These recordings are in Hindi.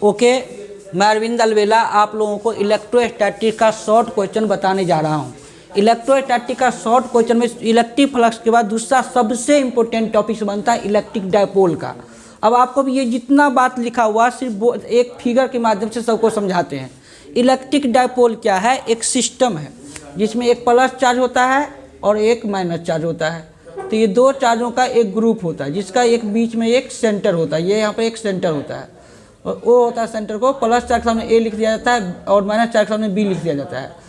ओके, मैं अरविंद अलवेला आप लोगों को इलेक्ट्रोस्टैटिक का शॉर्ट क्वेश्चन बताने जा रहा हूँ। इलेक्ट्रोस्टैटिक का शॉर्ट क्वेश्चन में इलेक्ट्रिक फ्लक्स के बाद दूसरा सबसे इंपॉर्टेंट टॉपिक बनता है इलेक्ट्रिक डायपोल का। अब आपको भी ये जितना बात लिखा हुआ सिर्फ एक फिगर के माध्यम से सबको समझाते हैं। इलेक्ट्रिक डायपोल क्या है? एक सिस्टम है जिसमें एक प्लस चार्ज होता है और एक माइनस चार्ज होता है। तो ये दो चार्जों का एक ग्रुप होता है जिसका एक बीच में एक सेंटर होता है। ये यहाँ पर एक सेंटर होता है और वो होता है सेंटर को प्लस चार्ज के सामने ए लिख दिया जाता है और माइनस चार्ज के सामने बी लिख दिया जाता है।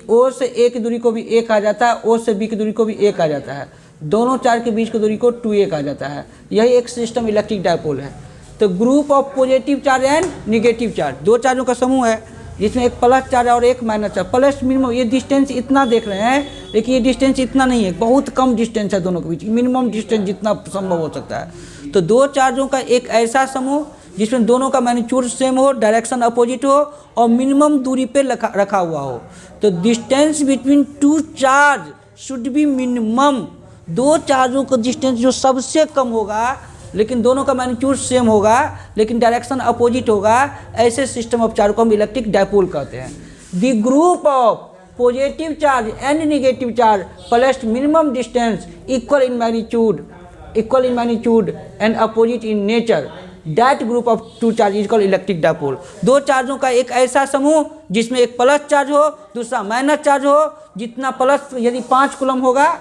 ओ से ए की दूरी को भी ए कहा जाता है, ओ से बी की दूरी को भी ए कहा जाता है। दोनों चार्ज के बीच की दूरी को 2a कहा जाता है। यही एक सिस्टम इलेक्ट्रिक डायपोल है। तो group of positive charge and negative charge, दो चार्जों का समूह है जिसमें एक प्लस चार्ज और एक माइनस चार्ज। प्लस मिनिमम ये डिस्टेंस इतना देख रहे हैं, लेकिन ये डिस्टेंस इतना नहीं है, बहुत कम डिस्टेंस है दोनों के बीच, मिनिमम डिस्टेंस जितना संभव हो सकता है। तो दो चार्जों का एक ऐसा समूह जिसमें दोनों का मैग्नीट्यूड सेम हो, डायरेक्शन अपोजिट हो और मिनिमम दूरी पे रखा हुआ हो। तो distance between two charge should be minimum. दो चार्जों का डिस्टेंस जो सबसे कम होगा लेकिन दोनों का मैग्नीट्यूड सेम होगा लेकिन डायरेक्शन अपोजिट होगा, ऐसे सिस्टम ऑफ चार्ज को हम इलेक्ट्रिक डायपोल कहते हैं। The group of positive charge and negative charge placed minimum distance equal in magnitude and opposite in nature, that group of two charge is called electric dipole. दो चार्जों का एक ऐसा समूह जिसमें एक प्लस चार्ज हो दूसरा माइनस चार्ज हो। जितना प्लस यदि 5 कूलम होगा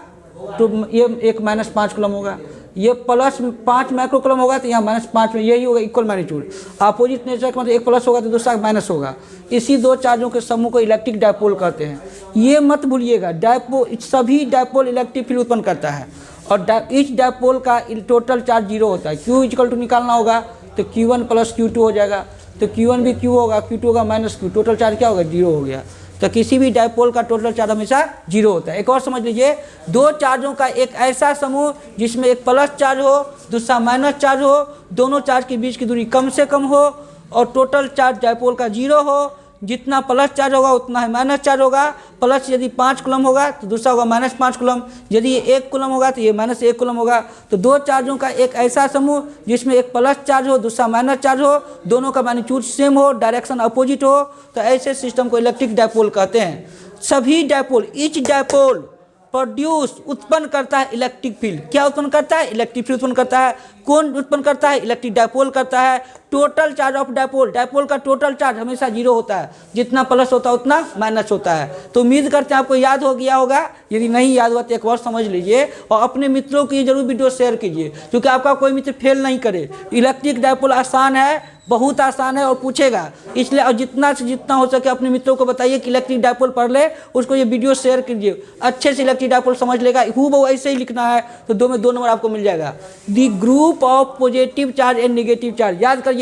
तो ये एक माइनस 5 कूलम होगा, ये प्लस 5 माइक्रो कूलम होगा तो यहाँ माइनस 5 में यही होगा इक्वल मैग्नीट्यूड। अपोजिट नेचर का मतलब एक प्लस होगा तो दूसरा माइनस होगा। इसी दो चार्जों के समूह को इलेक्ट्रिक डायपोल कहते हैं। ये मत भूलिएगा, डायपोल सभी डायपोल इलेक्ट्रिक फील्ड उत्पन्न करता है और इस डायपोल का टोटल चार्ज 0 होता है। Q इक्वल टू निकालना होगा तो Q1 प्लस Q2 हो जाएगा, तो Q1 भी Q होगा, Q2 होगा माइनस Q, टोटल चार्ज क्या होगा? 0 हो गया। तो किसी भी डायपोल का टोटल चार्ज हमेशा 0 होता है। एक और समझ लीजिए, दो चार्जों का एक ऐसा समूह जिसमें एक प्लस चार्ज हो दूसरा माइनस चार्ज हो, दोनों चार्ज के बीच की दूरी कम से कम हो और टोटल चार्ज डायपोल का 0 हो। जितना प्लस चार्ज होगा उतना ही माइनस चार्ज होगा। प्लस यदि 5 कूलम होगा तो दूसरा होगा माइनस 5 कूलम। यदि ये 1 कूलम होगा तो ये माइनस 1 कूलम होगा। तो दो चार्जों का एक ऐसा समूह जिसमें एक प्लस चार्ज हो दूसरा माइनस चार्ज हो, दोनों का मैग्नीट्यूड सेम हो, डायरेक्शन अपोजिट हो, तो ऐसे सिस्टम को इलेक्ट्रिक डायपोल कहते हैं। सभी डायपोल, ईच डायपोल प्रोड्यूस उत्पन्न करता है इलेक्ट्रिक फील्ड। क्या उत्पन्न करता है? इलेक्ट्रिक फील्ड उत्पन्न करता है। कौन उत्पन्न करता है? इलेक्ट्रिक डायपोल करता है। Total charge of dipole, dipole का टोटल चार्ज हमेशा 0 होता है, जितना प्लस होता है उतना माइनस होता है। तो उम्मीद करते हैं आपको याद हो गया होगा। यदि नहीं याद हुआ तो एक बार समझ लीजिए और अपने मित्रों की जरूर वीडियो शेयर कीजिए, क्योंकि आपका कोई मित्र फेल नहीं करे। इलेक्ट्रिक डायपोल आसान है, बहुत आसान है और पूछेगा, इसलिए और जितना से जितना हो सके अपने मित्रों को बताइए कि इलेक्ट्रिक डायपोल पढ़ ले, उसको ये वीडियो शेयर कीजिए, अच्छे से इलेक्ट्रिक डायपोल समझ लेगा। हूबहू ऐसे ही लिखना है तो 2 में 2 नंबर आपको मिल जाएगा। The group of positive charge and negative charge, याद करिए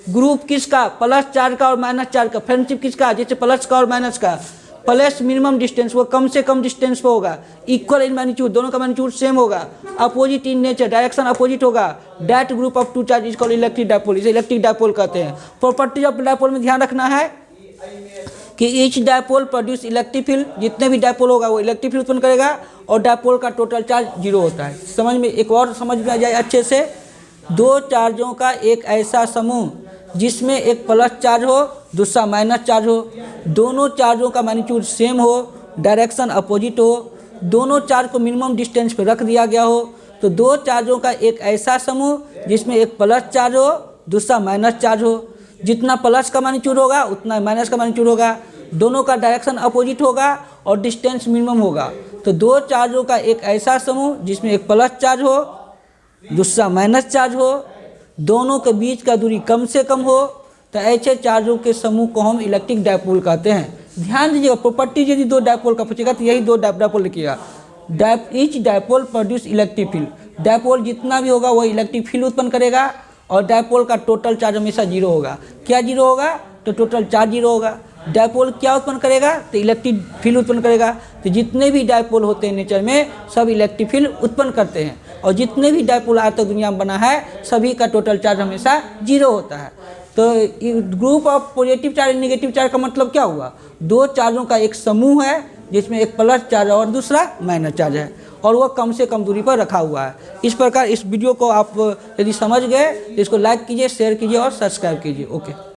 ग्रुप किसका? प्लस चार्ज का और माइनस चार्ज का। फ्रेंडशिप किसका? जैसे प्लस का और माइनस का। प्लस मिनिमम डिस्टेंस, वो कम से कम डिस्टेंस पे होगा। इक्वल इन मैग्नीट्यूड, दोनों का मैग्नीट्यूड सेम होगा। Opposite in nature, direction opposite होगा। That group of two charge is called electric dipole, इसे इलेक्ट्रिक डायपोल कहते हैं। प्रॉपर्टी ऑफ डायपोल में ध्यान रखना है कि each dipole produce electric field, जितने भी डायपोल होगा वो इलेक्ट्रिक फील्ड उत्पन्न करेगा और डायपोल का टोटल चार्ज 0 होता है। समझ में एक और समझ में आ जाए अच्छे से, दो चार्जों का एक ऐसा समूह जिसमें एक प्लस चार्ज हो दूसरा माइनस चार्ज हो, दोनों चार्जों का मैग्नीट्यूड सेम हो, डायरेक्शन अपोजिट हो, दोनों चार्ज को मिनिमम डिस्टेंस पर रख दिया गया हो। तो दो चार्जों का एक ऐसा समूह जिसमें एक प्लस चार्ज हो दूसरा माइनस चार्ज हो। जितना प्लस का मैग्नीट्यूड होगा उतना माइनस का मैग्नीट्यूड होगा, दोनों का डायरेक्शन अपोजिट होगा और डिस्टेंस मिनिमम होगा। तो दो चार्जों का एक ऐसा समूह जिसमें एक प्लस चार्ज हो दूसरा माइनस चार्ज हो, दोनों के बीच का दूरी कम से कम हो, तो ऐसे चार्जों के समूह को हम इलेक्ट्रिक डायपोल कहते हैं। ध्यान दीजिएगा, प्रॉपर्टी यदि दो डायपोल का पूछेगा तो यही दो डायपोल लिखिएगा। Each dipole produce electric field, dipole जितना भी होगा वो इलेक्ट्रिक फील्ड उत्पन्न करेगा और डायपोल का टोटल चार्ज हमेशा 0 होगा। क्या 0 होगा? तो टोटल चार्ज 0 होगा। डायपोल क्या उत्पन्न करेगा? तो इलेक्ट्रिक फील्ड उत्पन्न करेगा। तो जितने भी डायपोल होते हैं नेचर में सब इलेक्ट्रिक फील्ड उत्पन्न करते हैं और जितने भी डायपोल आज तक दुनिया में बना है सभी का टोटल चार्ज हमेशा 0 होता है। तो group of positive charge negative charge का मतलब क्या हुआ? दो चार्जों का एक समूह है जिसमें एक प्लस चार्ज और दूसरा माइनस चार्ज है और वह कम से कम दूरी पर रखा हुआ है। इस प्रकार इस वीडियो को आप यदि समझ गए तो इसको लाइक कीजिए, शेयर कीजिए और सब्सक्राइब कीजिए। ओके।